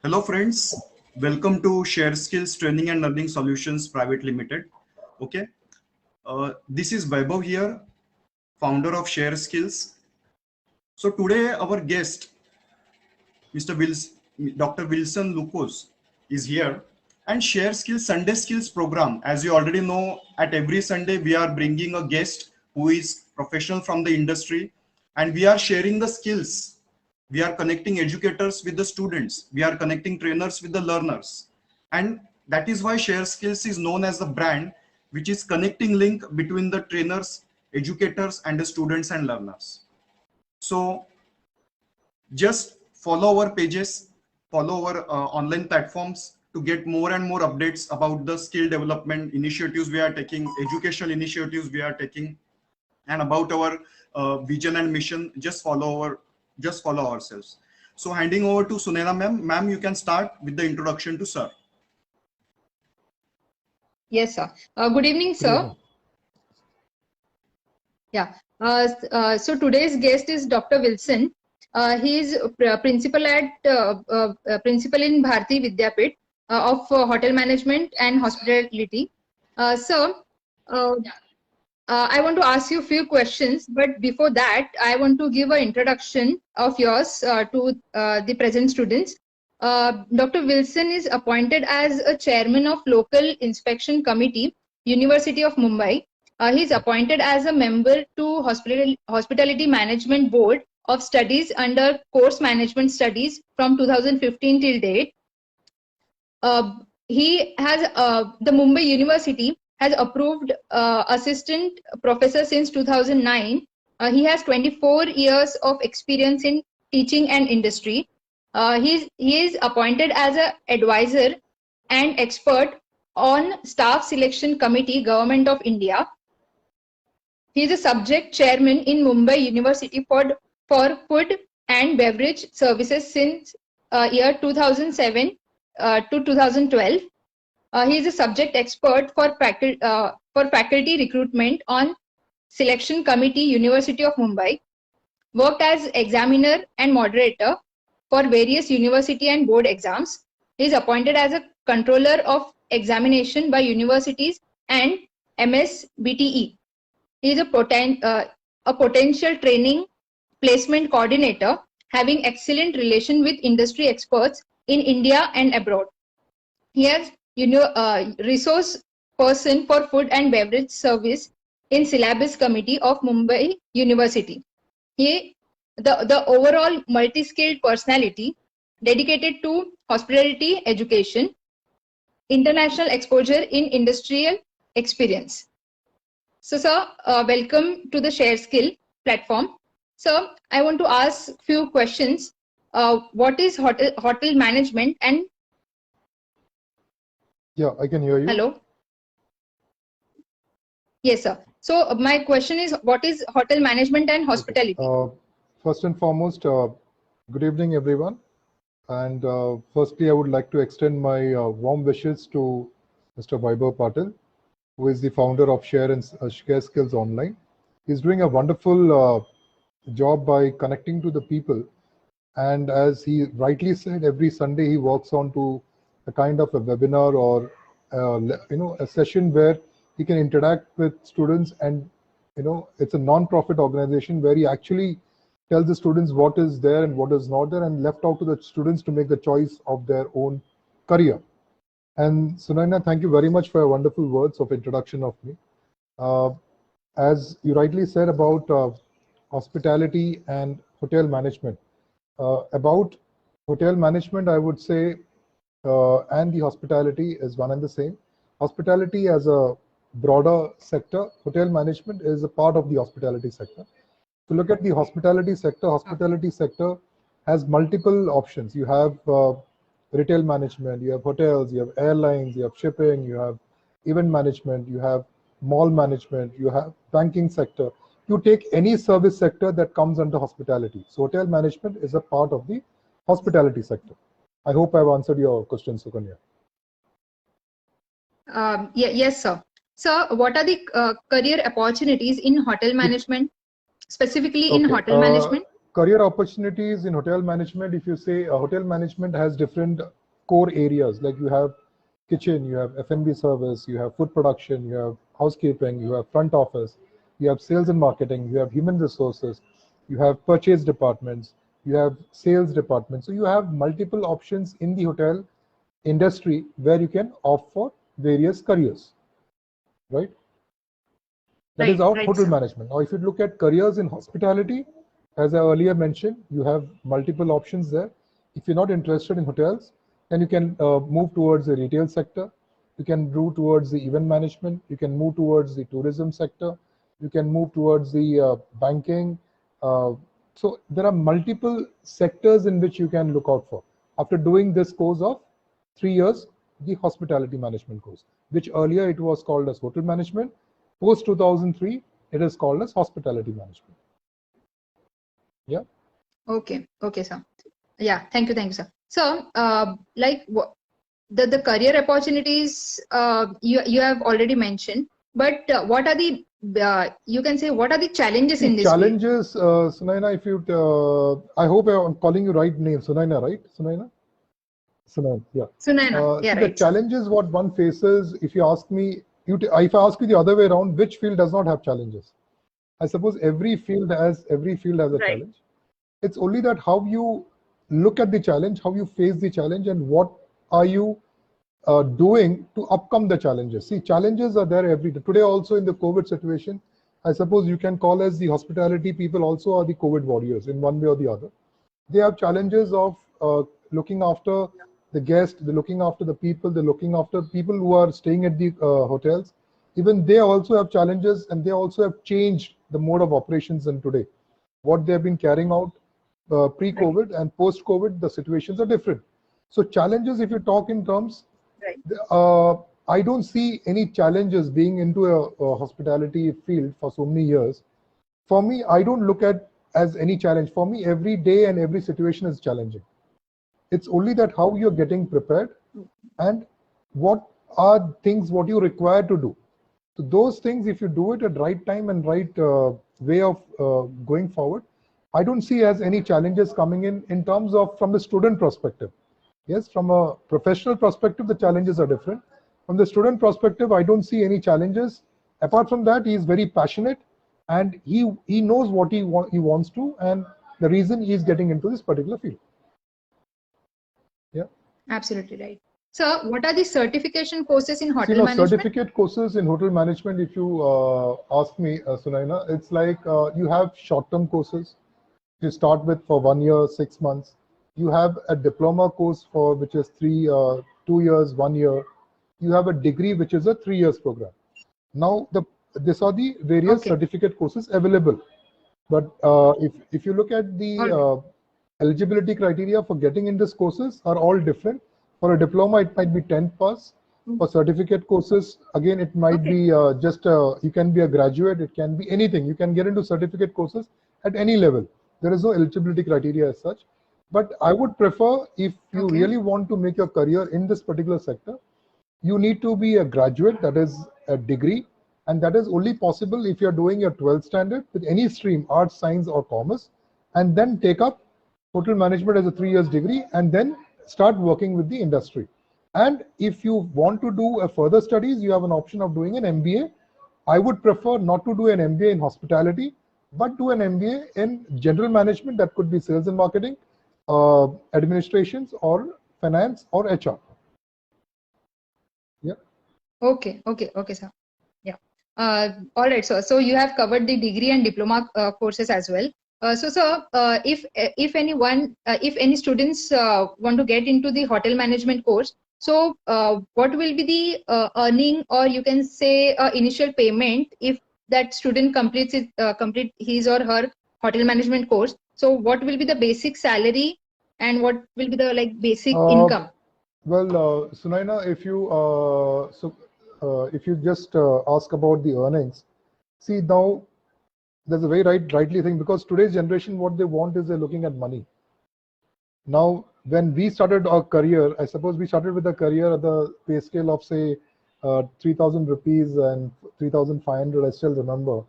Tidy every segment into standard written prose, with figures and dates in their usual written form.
Hello friends, welcome to Share Skills Training and Learning Solutions Private Limited. Okay, this is Vaibhav here, founder of Share Skills. So today our guest, Mr. Dr. Wilson Lupos is here and Share Skills Sunday Skills program. As you already know, at every Sunday we are bringing a guest who is professional from the industry and we are sharing the skills. We are connecting educators with the students. We are connecting trainers with the learners. And that is why Share Skills is known as the brand, which is connecting link between the trainers, educators, and the students and learners. So just follow our pages, follow our online platforms to get more and more updates about the skill development initiatives we are taking, educational initiatives we are taking, and about our vision and mission. Just follow ourselves. So handing over to Sunena ma'am. Ma'am, you can start with the introduction to sir. Yes, sir. Good evening, sir. Yeah. So today's guest is Dr. Wilson. He is principal in Bharati Vidyapit of Hotel Management and Hospitality. Sir, I want to ask you a few questions, but before that, I want to give an introduction of yours to the present students. Dr. Wilson is appointed as a chairman of Local Inspection Committee, University of Mumbai. He is appointed as a member to Hospitality Management Board of Studies under Course Management Studies from 2015 till date. He has the Mumbai University has approved assistant professor since 2009. He has 24 years of experience in teaching and industry. He is appointed as an advisor and expert on Staff Selection Committee, Government of India. He is a subject chairman in Mumbai University for food and beverage services since year 2007 to 2012. He is a subject expert for faculty recruitment on Selection Committee, University of Mumbai. Worked as examiner and moderator for various university and board exams. He is appointed as a controller of examination by universities and MSBTE. He is a potential training placement coordinator, having excellent relation with industry experts in India and abroad. He has resource person for food and beverage service in syllabus committee of Mumbai University. The overall multi-skilled personality dedicated to hospitality education, international exposure in industrial experience. So, sir, welcome to the Share Skill platform. Sir, I want to ask few questions. What is hotel management and? Yeah, I can hear you. Hello. Yes, sir. So my question is, what is hotel management and hospitality? Okay. First and foremost, good evening, everyone. And firstly, I would like to extend my warm wishes to Mr. Vaibhav Patil, who is the founder of Share Skills Online. He's doing a wonderful job by connecting to the people. And as he rightly said, every Sunday he works on to a kind of a webinar or a session where he can interact with students, and it's a non-profit organization where he actually tells the students what is there and what is not there, and left out to the students to make the choice of their own career. And Sunena, thank you very much for your wonderful words of introduction of me. As you rightly said about hospitality and hotel management. About hotel management, I would say, and the hospitality is one and the same. Hospitality as a broader sector, hotel management is a part of the hospitality sector. To look at the hospitality sector has multiple options. You have retail management, you have hotels, you have airlines, you have shipping, you have event management, you have mall management, you have banking sector. You take any service sector that comes under hospitality. So hotel management is a part of the hospitality sector. I hope I've answered your question, Sukanya. Yes, sir. Sir, what are the career opportunities in hotel management, specifically in hotel management? career opportunities in hotel management, if you say hotel management has different core areas, like you have kitchen, you have F&B service, you have food production, you have housekeeping, you have front office, you have sales and marketing, you have human resources, you have purchase departments, you have sales departments. So you have multiple options in the hotel industry where you can opt for various careers, right? That is our hotel management. Now, if you look at careers in hospitality, as I earlier mentioned, you have multiple options there. If you're not interested in hotels, then you can move towards the retail sector. You can move towards the event management. You can move towards the tourism sector. You can move towards the banking. So there are multiple sectors in which you can look out for. After doing this course of 3 years, the hospitality management course, which earlier it was called as hotel management. Post 2003, it is called as hospitality management. Yeah. Okay, sir. Yeah, thank you, sir. So, like the career opportunities you have already mentioned, but what are the you can say what are the challenges in this challenges? Sunaina, if you I hope I'm calling you right name, Sunaina, right? Sunaina, yeah. Sunaina, yeah, right. The challenges what one faces, if you ask me, if I ask you the other way around, which field does not have challenges? I suppose every field has a challenge. It's only that how you look at the challenge, how you face the challenge, and what are you doing to upcome the challenges. See, challenges are there every day. Today also in the COVID situation, I suppose you can call as the hospitality people also are the COVID warriors in one way or the other. They have challenges of looking after the guests, they're looking after the people, they're looking after people who are staying at the hotels. Even they also have challenges, and they also have changed the mode of operations in today. What they have been carrying out pre-COVID and post-COVID, the situations are different. So challenges, if you talk in terms, I don't see any challenges being into a hospitality field for so many years. For me, I don't look at as any challenge. For me, every day and every situation is challenging. It's only that how you're getting prepared and what are things what you require to do. So those things, if you do it at right time and right way of going forward, I don't see as any challenges coming in terms of from the student perspective. Yes, from a professional perspective, the challenges are different. From the student perspective, I don't see any challenges. Apart from that, he is very passionate and he knows what he wants to, and the reason he is getting into this particular field. Yeah. Absolutely right. So, what are the certification courses in hotel management? Certificate courses in hotel management, if you ask me, Sunaina, it's like you have short-term courses. You start with for 1 year, 6 months. You have a diploma course for which is 2 years, 1 year. You have a degree which is a 3 years program. Now, these are the various certificate courses available. But if you look at the eligibility criteria for getting in these courses are all different. For a diploma, it might be 10th pass. For certificate courses, again, it might be just you can be a graduate. It can be anything. You can get into certificate courses at any level. There is no eligibility criteria as such. But I would prefer, if you really want to make your career in this particular sector, you need to be a graduate, that is a degree, and that is only possible if you're doing your 12th standard with any stream, arts, science, or commerce, and then take up hotel management as a 3 years degree, and then start working with the industry. And if you want to do a further studies, you have an option of doing an MBA. I would prefer not to do an MBA in hospitality, but do an MBA in general management. That could be sales and marketing, administrations, or finance, or HR. Yeah. Okay, sir. Yeah. All right, so you have covered the degree and diploma courses as well. So, sir, if any students want to get into the hotel management course, so what will be the earning, or you can say initial payment, if that student completes complete his or her hotel management course? So, what will be the basic salary, and what will be the basic income? Well, Sunaina, if you just ask about the earnings, see now. There's a very rightly thing, because today's generation, what they want is they're looking at money. Now, when we started our career, I suppose we started with a career at the pay scale of say 3,000 rupees and 3,500. I still remember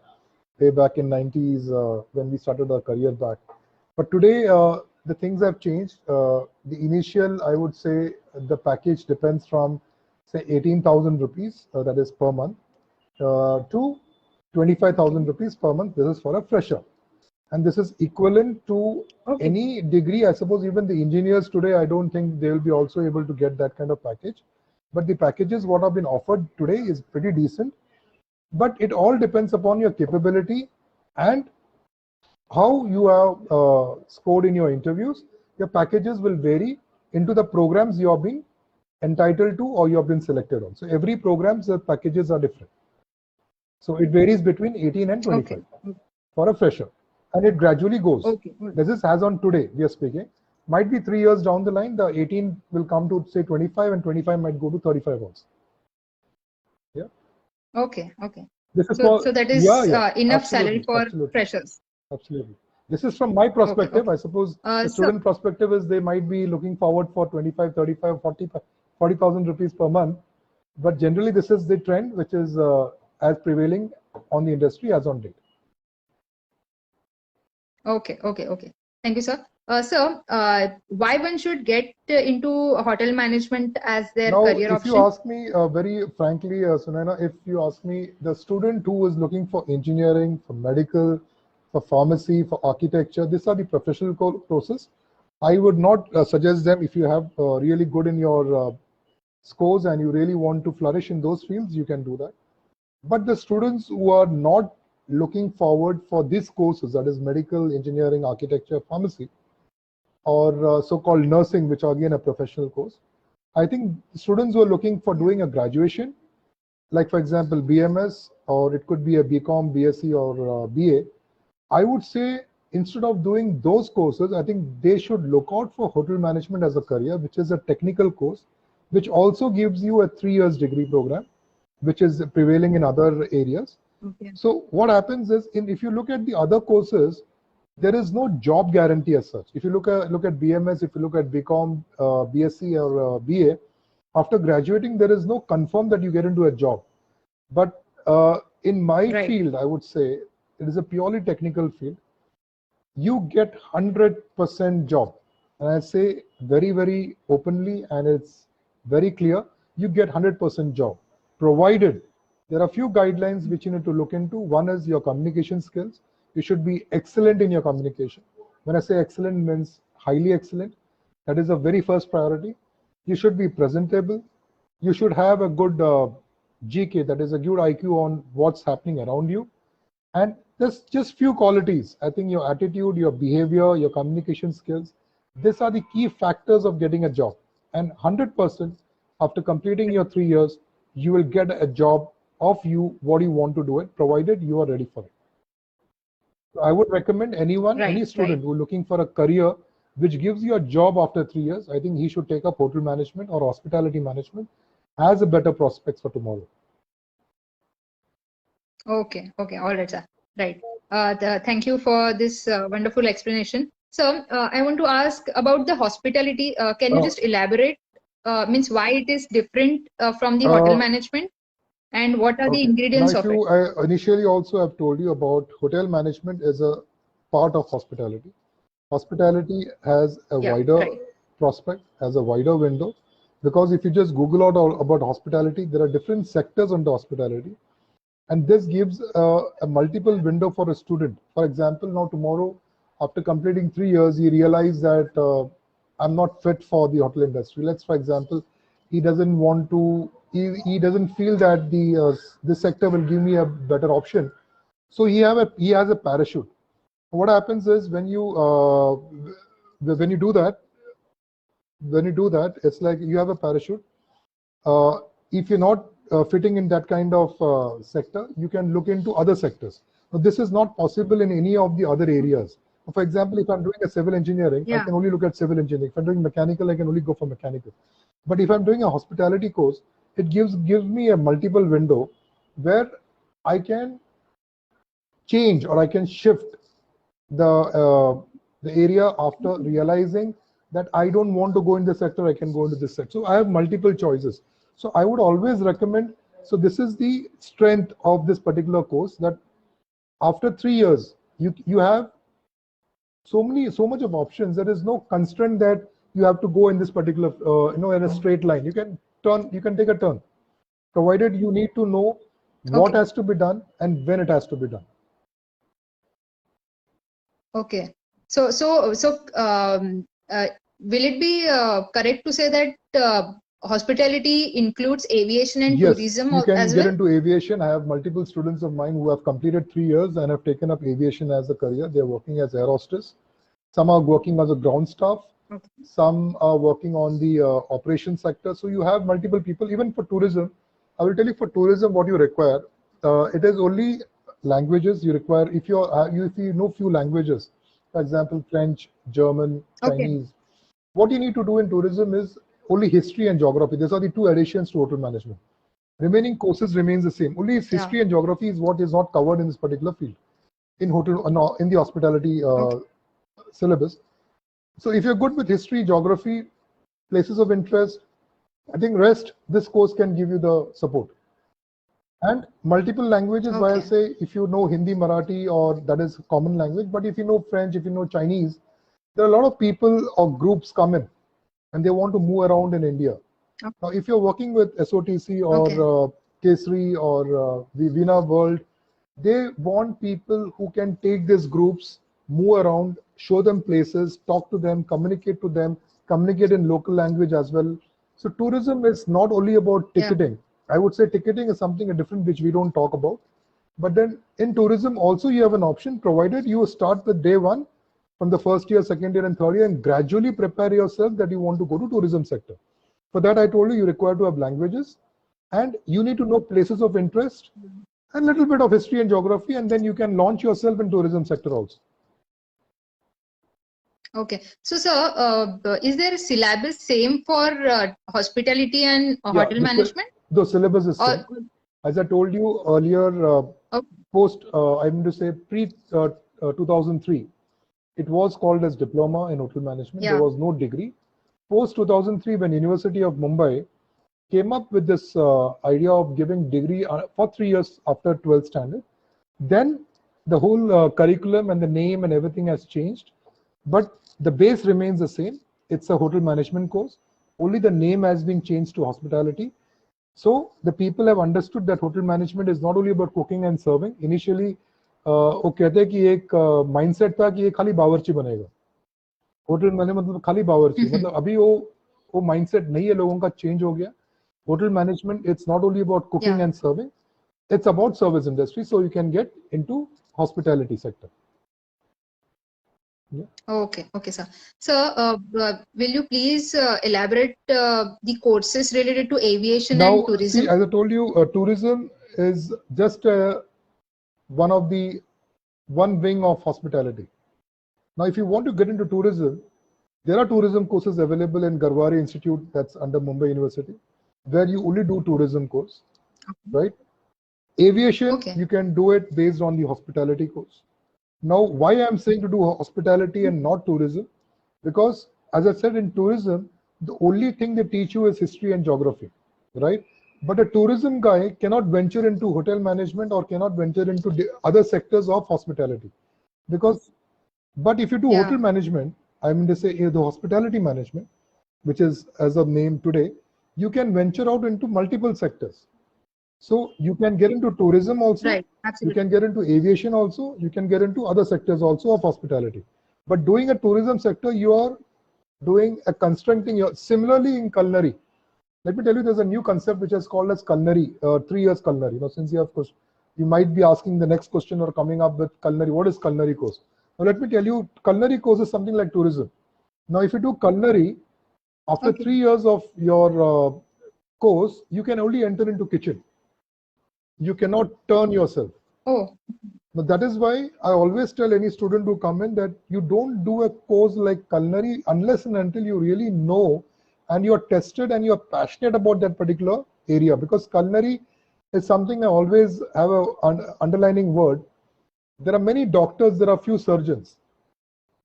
way back in 90s when we started our career back. But today, the things have changed. The initial, I would say, the package depends from, say, 18,000 rupees, that is per month, to 25,000 rupees per month. This is for a fresher. And this is equivalent to any degree. I suppose even the engineers today, I don't think they will be also able to get that kind of package. But the packages what have been offered today is pretty decent. But it all depends upon your capability and how you have scored in your interviews. Your packages will vary into the programs you have been entitled to or you have been selected on. So every program's packages are different. So it varies between 18 and 25 for a fresher. And it gradually goes. This is as on today, we are speaking. Might be 3 years down the line, the 18 will come to say 25 and 25 might go to 35 also. Yeah. Okay. This is So that is enough salary for freshers. Absolutely. This is from my perspective. I suppose the student perspective is they might be looking forward for 25, 35, 40,000 rupees per month. But generally, this is the trend which is as prevailing on the industry as on date. Okay. Thank you, sir. Sir, why one should get into hotel management as their career option? If you ask me very frankly, Sunaina, if you ask me, the student who is looking for engineering, for medical, for pharmacy, for architecture, these are the professional courses. I would not suggest them. If you have really good in your scores and you really want to flourish in those fields, you can do that. But the students who are not looking forward for these courses, that is medical, engineering, architecture, pharmacy, or so-called nursing, which are again a professional course, I think students who are looking for doing a graduation, like for example BMS, or it could be a BCom, BSc, or BA, I would say instead of doing those courses, I think they should look out for hotel management as a career, which is a technical course, which also gives you a 3 years degree program, which is prevailing in other areas. So what happens is, if you look at the other courses, there is no job guarantee as such. If you look at BMS, if you look at BCom, BSc, or BA, after graduating, there is no confirm that you get into a job. But in my field, I would say it is a purely technical field. You get 100% job, and I say very, very openly, and it's very clear. You get 100% job, provided there are a few guidelines which you need to look into. One is your communication skills. You should be excellent in your communication. When I say excellent, means highly excellent. That is the very first priority. You should be presentable. You should have a good GK, that is a good IQ on what's happening around you. And there's just few qualities. I think your attitude, your behavior, your communication skills, these are the key factors of getting a job. And 100% after completing your 3 years, you will get a job of you what you want to do it, provided you are ready for it. So I would recommend anyone, any student who is looking for a career which gives you a job after 3 years, I think he should take up hotel management or hospitality management as a better prospects for tomorrow. Okay, all right, sir. Right. Thank you for this wonderful explanation. So I want to ask about the hospitality. Can you just elaborate? Means why it is different from the hotel management, and what are the ingredients of it? I initially also have told you about hotel management is a part of hospitality. Hospitality has a wider prospect, has a wider window, because if you just Google out about hospitality, there are different sectors under hospitality, and this gives a multiple window for a student. For example, now tomorrow, after completing 3 years, he realized that I'm not fit for the hotel industry. Let's, for example, he doesn't want to. He doesn't feel that this sector will give me a better option. So he has a parachute. What happens is when you do that, it's like you have a parachute. If you're not fitting in that kind of sector, you can look into other sectors. Now, this is not possible in any of the other areas. For example, if I'm doing a civil engineering, I can only look at civil engineering. If I'm doing mechanical, I can only go for mechanical. But if I'm doing a hospitality course, it gives me a multiple window where I can change or I can shift the area after realizing that I don't want to go in this sector, I can go into this sector. So I have multiple choices. So I would always recommend, so this is the strength of this particular course, that after 3 years, you have so much of options. There is no constraint that you have to go in this particular, in a straight line. You can take a turn, provided you need to know what Okay. has to be done and when it has to be done. Okay. So, will it be correct to say that hospitality includes aviation and Yes, tourism you can as get well? into aviation. I have multiple students of mine who have completed 3 years and have taken up aviation as a career. They are working as air hostess. Some are working as a ground staff. Okay. Some are working on the operation sector. So you have multiple people. Even for tourism, I will tell you, for tourism what you require. It is only languages you require. If you know few languages, for example, French, German, Okay. Chinese, what you need to do in tourism is only history and geography. These are the two additions to hotel management. Remaining courses remains the same. Only history and geography is what is not covered in this particular field in the hospitality syllabus. So if you're good with history, geography, places of interest, I think this course can give you the support. And multiple languages, why I Okay. say, if you know Hindi, Marathi, or that is common language, but if you know French, if you know Chinese, there are a lot of people or groups come in and they want to move around in India. Okay. Now, if you're working with SOTC or Kesri or the Veena World, they want people who can take these groups, move around, show them places, talk to them, communicate in local language as well. So tourism is not only about ticketing. I would say ticketing is something different which we don't talk about. But then in tourism also you have an option, provided you start with day one from the first year, second year and third year, and gradually prepare yourself that you want to go to tourism sector. For that, I told you require to have languages and you need to know places of interest and a little bit of history and geography, and then you can launch yourself in tourism sector also. Okay. So, sir, is there a syllabus same for hospitality and hotel management? The syllabus is same. As I told you earlier, post, I'm going to say pre-2003, it was called as diploma in hotel management. There was no degree. Post 2003, when University of Mumbai came up with this idea of giving degree for 3 years after 12th standard, then the whole curriculum and the name and everything has changed, but the base remains the same. It's a hotel management course. Only the name has been changed to hospitality. So the people have understood that hotel management is not only about cooking and serving. Initially, वो कहते कि एक mindset था कि ये खाली बावर्ची बनेगा. होटल मैनेजमेंट मतलब खाली बावर्ची. मतलब अभी वो mindset नहीं है, लोगों का change हो गया. Hotel management, it's not only about cooking and serving. It's about service industry, so you can get into hospitality sector. Yeah. Okay, sir. Sir, will you please elaborate the courses related to aviation and tourism? See, as I told you, tourism is just one wing of hospitality. Now, if you want to get into tourism, there are tourism courses available in Garwari Institute, that's under Mumbai University, where you only do tourism course, right? Aviation, you can do it based on the hospitality course. Now, why I'm saying to do hospitality and not tourism? Because, as I said, in tourism, the only thing they teach you is history and geography, right? But a tourism guy cannot venture into hotel management or cannot venture into the other sectors of hospitality. But if you do hotel management, I mean to say the hospitality management, which is as of name today, you can venture out into multiple sectors. So you can get into tourism also, right, you can get into aviation also, you can get into other sectors also of hospitality. But doing a tourism sector, you are doing a constructing. Similarly in culinary, let me tell you, there's a new concept which is called as culinary, 3 years culinary. Since you have, you might be asking the next question or coming up with culinary. What is culinary course? Now let me tell you, culinary course is something like tourism. Now if you do culinary, after 3 years of your course, you can only enter into kitchen. You cannot turn yourself. Oh. Now that is why I always tell any student who come in that you don't do a course like culinary unless and until you really know and you're tested and you're passionate about that particular area. Because culinary is something I always have an underlining word. There are many doctors, there are few surgeons,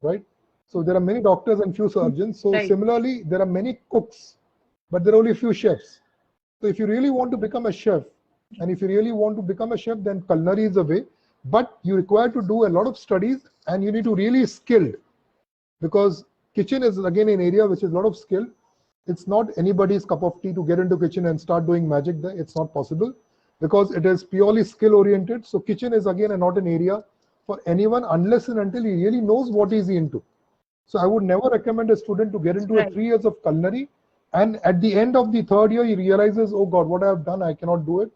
right? So there are many doctors and few surgeons. So similarly, there are many cooks, but there are only a few chefs. So if you really want to become a chef, and if you really want to become a chef, then culinary is the way. But you require to do a lot of studies and you need to really skilled. because kitchen is again an area which is a lot of skill. It's not anybody's cup of tea to get into kitchen and start doing magic there. It's not possible because it is purely skill oriented. So kitchen is again not an area for anyone unless and until he really knows what he's into. So I would never recommend a student to get into a 3 years of culinary, and at the end of the 3rd year he realizes, oh God, what I have done, I cannot do it.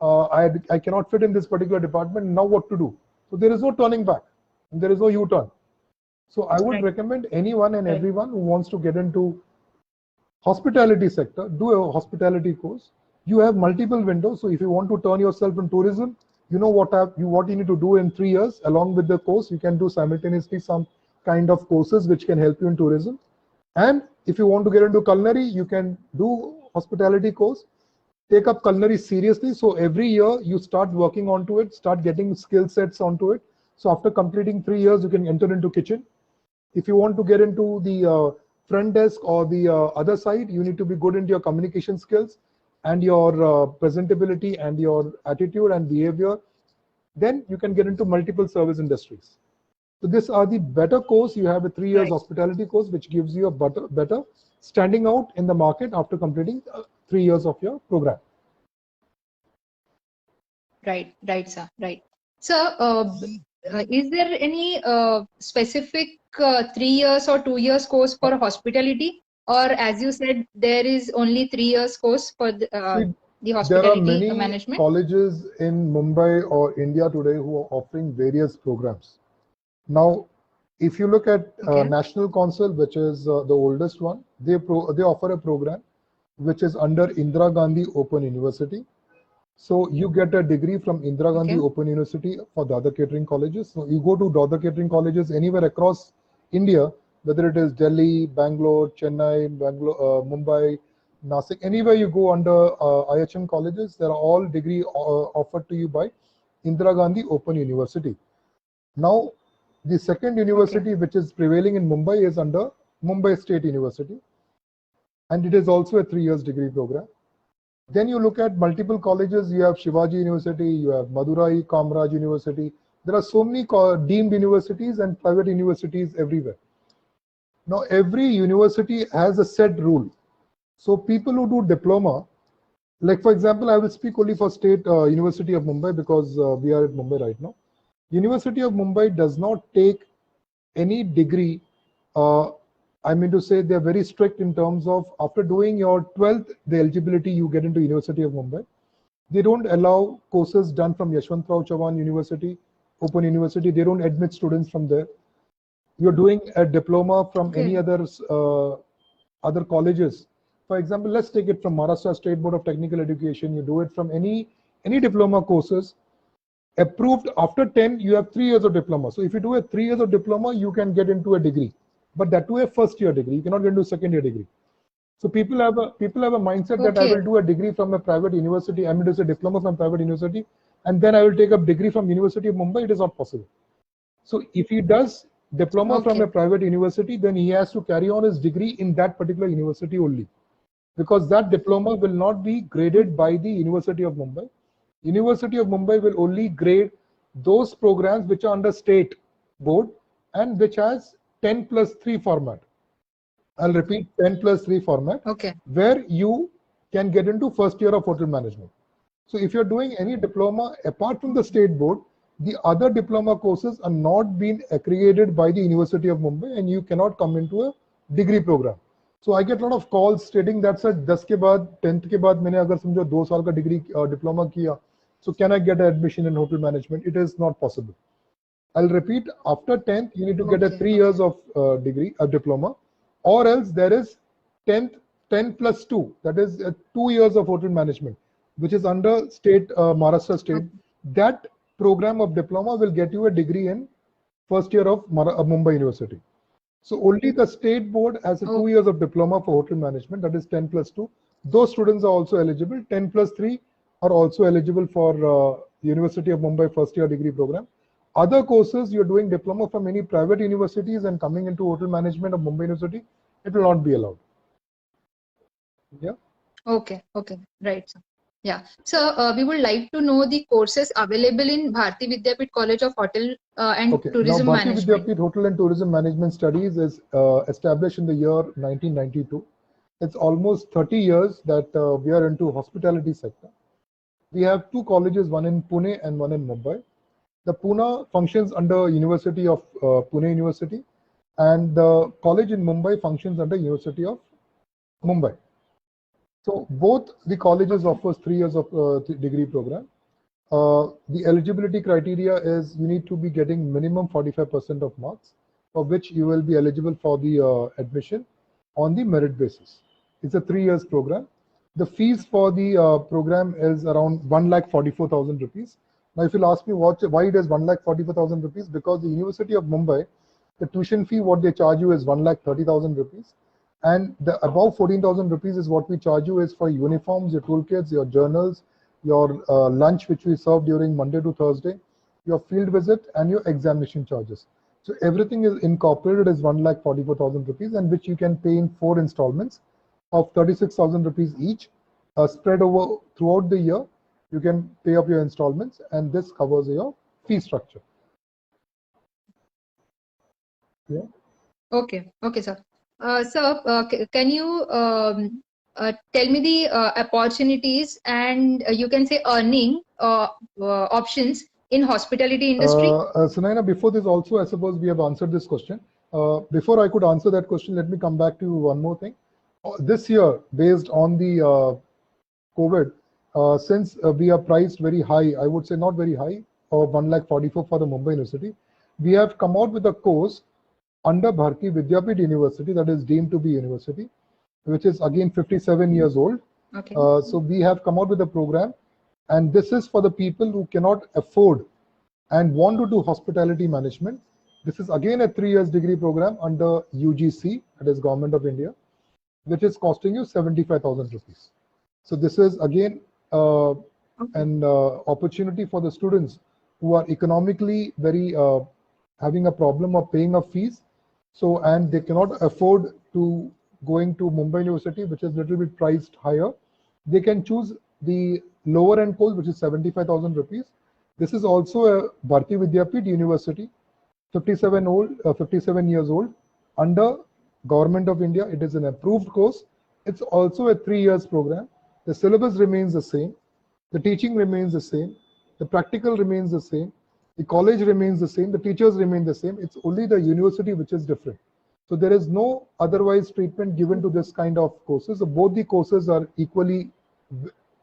I cannot fit in this particular department. Now what to do? So there is no turning back. There is no U-turn. So I would recommend anyone and everyone who wants to get into hospitality sector, do a hospitality course. You have multiple windows. So if you want to turn yourself in tourism, you know what you need to do in 3 years. Along with the course, you can do simultaneously some kind of courses which can help you in tourism. And if you want to get into culinary, you can do hospitality course. Take up culinary seriously. So every year you start working onto it, start getting skill sets onto it. So after completing 3 years, you can enter into kitchen. If you want to get into the front desk or the other side, you need to be good into your communication skills and your presentability and your attitude and behavior. Then you can get into multiple service industries. So these are the better course. You have a 3 years hospitality course, which gives you a better standing out in the market after completing 3 years of your program. Right, sir. Right. So, is there any specific 3 years or 2 years course for hospitality, or as you said, there is only 3 years course for the hospitality there are many management? colleges in Mumbai or India today who are offering various programs. Now, if you look at National Council, which is the oldest one, they offer a program which is under Indira Gandhi Open University. So you get a degree from Indira Gandhi Open University for the other catering colleges. So you go to the other catering colleges anywhere across India, whether it is Delhi, Bangalore, Chennai, Mumbai, Nasik, anywhere you go under IHM colleges, there are all degree offered to you by Indira Gandhi Open University. Now, the second university which is prevailing in Mumbai is under Mumbai State University, and it is also a 3 years degree program. Then you look at multiple colleges. You have Shivaji University, you have Madurai Kamraj University. There are so many deemed universities and private universities everywhere. Now, every university has a set rule. So people who do diploma, like for example, I will speak only for State University of Mumbai because we are at Mumbai right now. University of Mumbai does not take any degree. I mean to say they're very strict in terms of after doing your 12th, the eligibility you get into University of Mumbai. They don't allow courses done from Yashwantrao Chavan University, Open University. They don't admit students from there. You're doing a diploma from any other colleges. For example, let's take it from Maharashtra State Board of Technical Education. You do it from any diploma courses. Approved after 10, you have 3 years of diploma. So if you do a 3 years of diploma, you can get into a degree, but that too a first year degree. You cannot get into a second year degree. So people have a mindset that I will do a degree from a private university. I'm going to do a diploma from private university, and then I will take a degree from University of Mumbai. It is not possible. So if he does diploma from a private university, then he has to carry on his degree in that particular university only, because that diploma will not be graded by the University of Mumbai. University of Mumbai will only grade those programs which are under state board and which has 10+3 format. I'll repeat, 10+3 format, where you can get into first year of hotel management. So if you're doing any diploma apart from the state board, the other diploma courses are not being accredited by the University of Mumbai, and you cannot come into a degree program. So I get a lot of calls stating that sir, 10 के बाद 10th के बाद मैंने अगर समझो 2 साल का degree diploma किया, so can I get an admission in hotel management? It is not possible. I'll repeat, after 10th, you need to get a 3 years of degree, a diploma, or else there is 10+2, that is 2 years of hotel management, which is under state, Maharashtra state. That program of diploma will get you a degree in first year of Mumbai University. So only the state board has a 2 years of diploma for hotel management, that is 10+2. Those students are also eligible. 10+3 are also eligible for University of Mumbai first year degree program. Other courses, you're doing diploma from any private universities and coming into hotel management of Mumbai University, it will not be allowed. Yeah. Okay. Right. Yeah. So we would like to know the courses available in Bharati Vidyapit College of Hotel and Okay, now Tourism Bharati Management. Vidyapit Hotel and Tourism Management Studies is established in the year 1992. It's almost 30 years that we are into hospitality sector. We have two colleges, one in Pune and one in Mumbai. The Pune functions under University of Pune University, and the college in Mumbai functions under University of Mumbai. So both the colleges offers 3 years of degree program. The eligibility criteria is you need to be getting minimum 45% of marks, for which you will be eligible for the admission on the merit basis. It's a 3 years program. The fees for the program is around 1,44,000 rupees. Now, if you'll ask me why it is 1,44,000 rupees, because the University of Mumbai, the tuition fee what they charge you is 1,30,000 rupees, and the above 14,000 rupees is what we charge you is for uniforms, your toolkits, your journals, your lunch which we serve during Monday to Thursday, your field visit, and your examination charges. So everything is incorporated as 1,44,000 rupees, and which you can pay in 4 installments of 36,000 rupees each, spread over throughout the year. You can pay up your installments, and this covers your fee structure. Yeah. Okay. Okay, sir. Can you tell me the opportunities and you can say earning options in hospitality industry? Sunaina, before this also, I suppose we have answered this question. Before I could answer that question, let me come back to one more thing. This year, based on the COVID, since we are priced very high, I would say not very high, or 1,44,000 for the Mumbai University, we have come out with a course under Bharati Vidyapit University, that is deemed to be university, which is again 57 years old. Okay. So we have come out with a program, and this is for the people who cannot afford and want to do hospitality management. This is again a 3 years degree program under UGC, that is Government of India, which is costing you 75,000 rupees. So this is again an opportunity for the students who are economically very having a problem of paying up fees. So, and they cannot afford to going to Mumbai University, which is a little bit priced higher. They can choose the lower end course, which is 75,000 rupees. This is also a Bharati Vidyapit University, 57 years old, under Government of India. It is an approved course. It's also a 3 years program. The syllabus remains the same. The teaching remains the same. The practical remains the same. The college remains the same. The teachers remain the same. It's only the university which is different. So there is no otherwise treatment given to this kind of courses. So both the courses are equally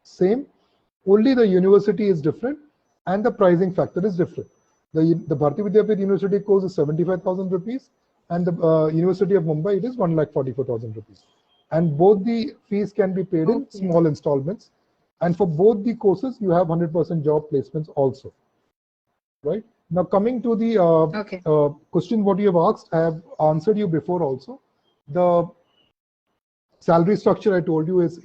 same. Only the university is different and the pricing factor is different. The Bharati Vidyapit University course is 75,000 rupees, and the University of Mumbai, it is 1,44,000 rupees. And both the fees can be paid in small installments. And for both the courses, you have 100% job placements also. Right? Now, coming to the question what you have asked, I have answered you before also. The salary structure I told you is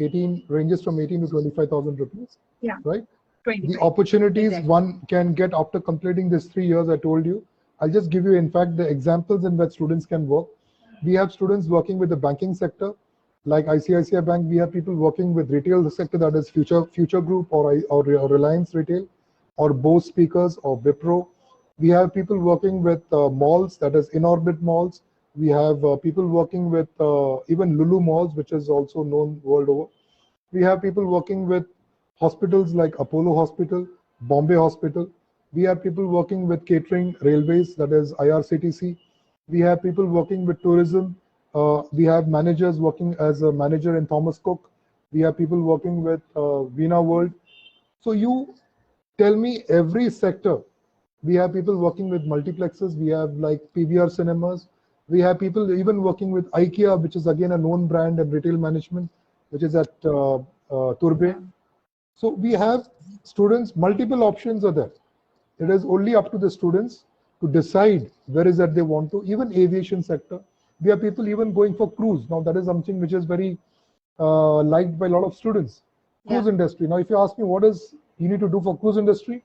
ranges from 18 to 25,000 rupees. Yeah. Right? 25. The opportunities Exactly. one can get after completing this 3 years, I told you. I'll just give you, in fact, the examples in which students can work. We have students working with the banking sector, like ICICI Bank. We have people working with retail sector, that is Future Group or Reliance Retail, or Bose Speakers or Wipro. We have people working with malls, that is In-Orbit Malls. We have people working with even Lulu Malls, which is also known world over. We have people working with hospitals like Apollo Hospital, Bombay Hospital. We have people working with catering, railways, that is IRCTC. We have people working with tourism. We have managers working as a manager in Thomas Cook. We have people working with Veena World. So you tell me every sector. We have people working with multiplexes. We have like PVR cinemas. We have people even working with IKEA, which is again a known brand and retail management, which is at Turbe. So we have students, multiple options are there. It is only up to the students to decide where is that they want to. Even aviation sector, we have people even going for cruise. Now that is something which is very liked by a lot of students. Cruise industry. Now if you ask me what is you need to do for cruise industry,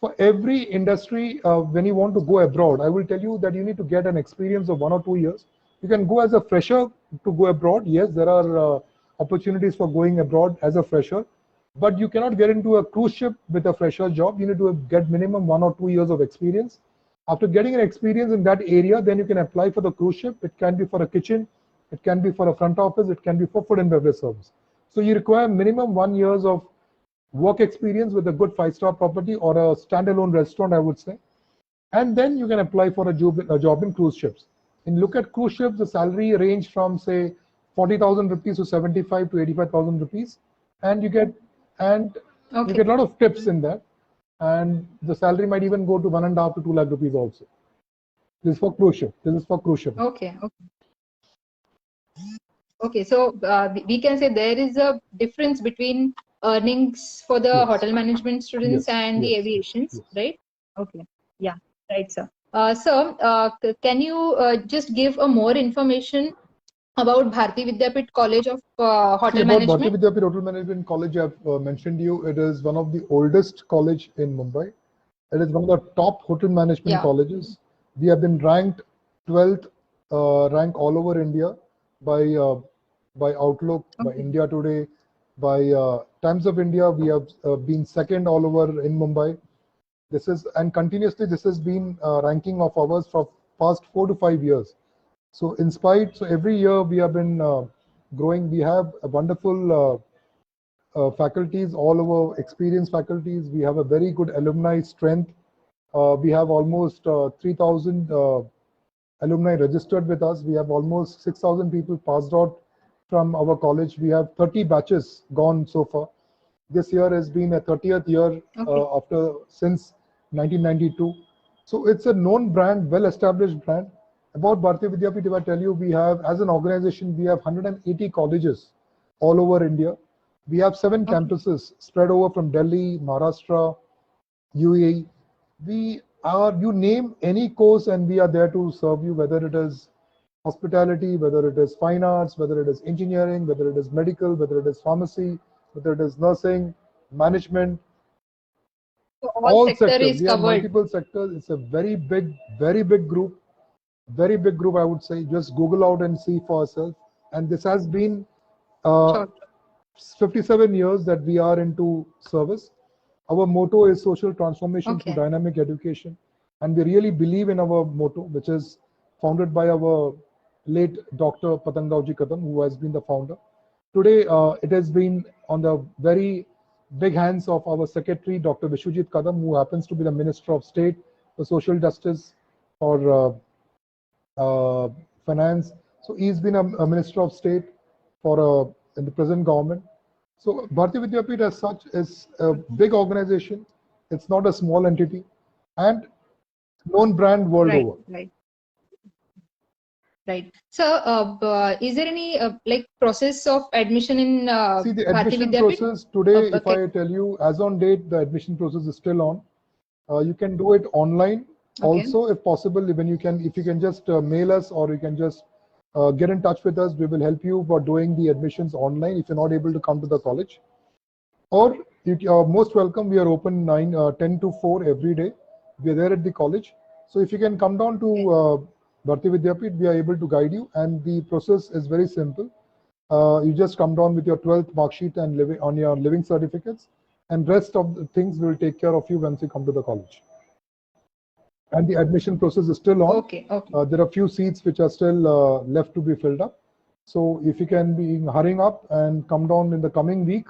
for every industry, when you want to go abroad, I will tell you that you need to get an experience of 1 or 2 years. You can go as a fresher to go abroad. Yes, there are opportunities for going abroad as a fresher. but you cannot get into a cruise ship with a fresher job. You need to get minimum 1 or 2 years of experience. After getting an experience in that area, then you can apply for the cruise ship. It can be for a kitchen, it can be for a front office, it can be for food and beverage service. So you require minimum 1 years of work experience with a good 5-star property or a standalone restaurant, I would say. And then you can apply for a job in cruise ships. And look at cruise ships, the salary range from say 40,000 rupees to 75 to 85,000 rupees. And you get you get a lot of tips in that. And the salary might even go to 1.5 to 2 lakh rupees also. This is for cruise ship. This is for cruise ship. Okay. Okay. So we can say there is a difference between earnings for the hotel management students and the aviations, right? Okay. Yeah. Right, sir. Sir, can you just give a more information about Bharati Vidyapeeth College of Hotel Management? Bharati Vidyapeeth Hotel Management College, I've mentioned you. It is one of the oldest college in Mumbai. It is one of the top hotel management colleges. We have been ranked 12th rank all over India by Outlook, by India Today, by Times of India. We have been second all over in Mumbai. And continuously this has been ranking of ours for past 4 to 5 years. So every year we have been growing. We have a wonderful faculties, all over experienced faculties. We have a very good alumni strength. We have almost 3,000 alumni registered with us. We have almost 6,000 people passed out from our college. We have 30 batches gone so far. This year has been a 30th year since 1992. So it's a known brand, well-established brand. About Bharati Vidyapeeth, if I tell you, we have, as an organization, we have 180 colleges all over India. We have 7 campuses spread over from Delhi, Maharashtra, UAE. You name any course and we are there to serve you, whether it is hospitality, whether it is fine arts, whether it is engineering, whether it is medical, whether it is pharmacy, whether it is nursing, management. So all sectors we have covered. Multiple sectors. It's a very big group. Very big group, I would say. Just Google out and see for yourself. And this has been 57 years that we are into service. Our motto is social transformation through dynamic education. And we really believe in our motto, which is founded by our late Dr. Patandavji Kadam, who has been the founder. Today, it has been on the very big hands of our secretary, Dr. Vishwajit Kadam, who happens to be the Minister of State for Social Justice or Finance. So he's been a Minister of State for in the present government. So Bharati Vidyapeeth as such is a big organization. It's not a small entity and known brand world over. Right. So, is there any process of admission in See, the Bharati admission Vidyapeeth? process today, if I tell you, as on date, the admission process is still on. You can do it online. Also, if possible, if you can just mail us, or you can just get in touch with us. We will help you for doing the admissions online if you're not able to come to the college. Or you are most welcome. We are open 10 to 4 every day. We are there at the college. So if you can come down to Bharati Vidyapeeth, we are able to guide you, and the process is very simple. You just come down with your 12th mark sheet and your living certificates, and rest of the things we will take care of you once you come to the college. And the admission process is still on. There are a few seats which are still left to be filled up. So if you can be hurrying up and come down in the coming week,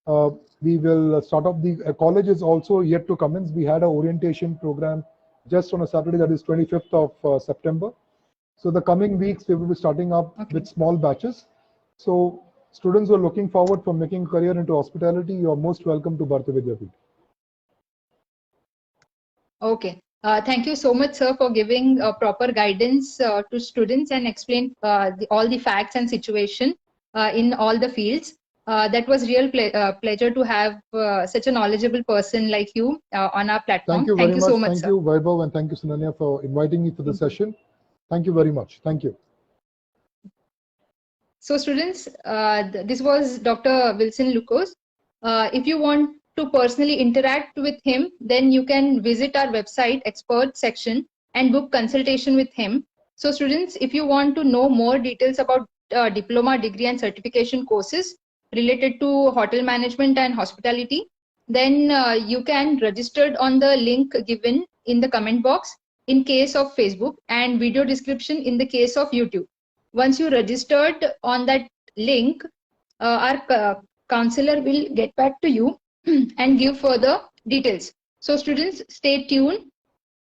we will start up. The college is also yet to commence. We had an orientation program just on a Saturday, that is 25th of September. So the coming weeks we will be starting up with small batches. So students who are looking forward for making a career into hospitality, you are most welcome to Bharati Vidyapeeth. Okay. Thank you so much, sir, for giving proper guidance to students and explain all the facts and situation in all the fields. That was real pleasure to have such a knowledgeable person like you on our platform. Thank you very much. So much, thank you, Vaibhav, and thank you, Sunanya, for inviting me for the session. Thank you very much. Thank you. So students, this was Dr. Wilson Lucas. If you want to personally interact with him, then you can visit our website expert section and book consultation with him. So students, if you want to know more details about diploma, degree and certification courses, related to hotel management and hospitality, then you can register on the link given in the comment box in case of Facebook, and video description in the case of YouTube. Once you registered on that link, our counselor will get back to you and give further details. So students, stay tuned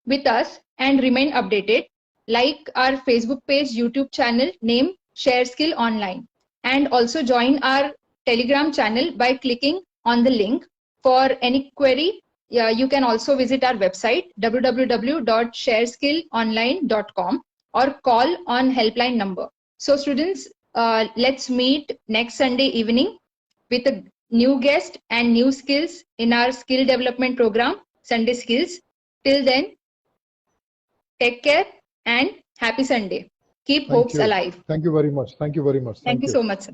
with us and remain updated. Like our Facebook page, YouTube channel name ShareSkill Online, and also join our Telegram channel by clicking on the link. For any query, you can also visit our website www.shareskillonline.com or call on helpline number. So students, let's meet next Sunday evening with a new guest and new skills in our skill development program, Sunday Skills. Till then, take care and happy Sunday. Keep hopes alive. Thank you very much. Thank you very much. Thank you so much, sir.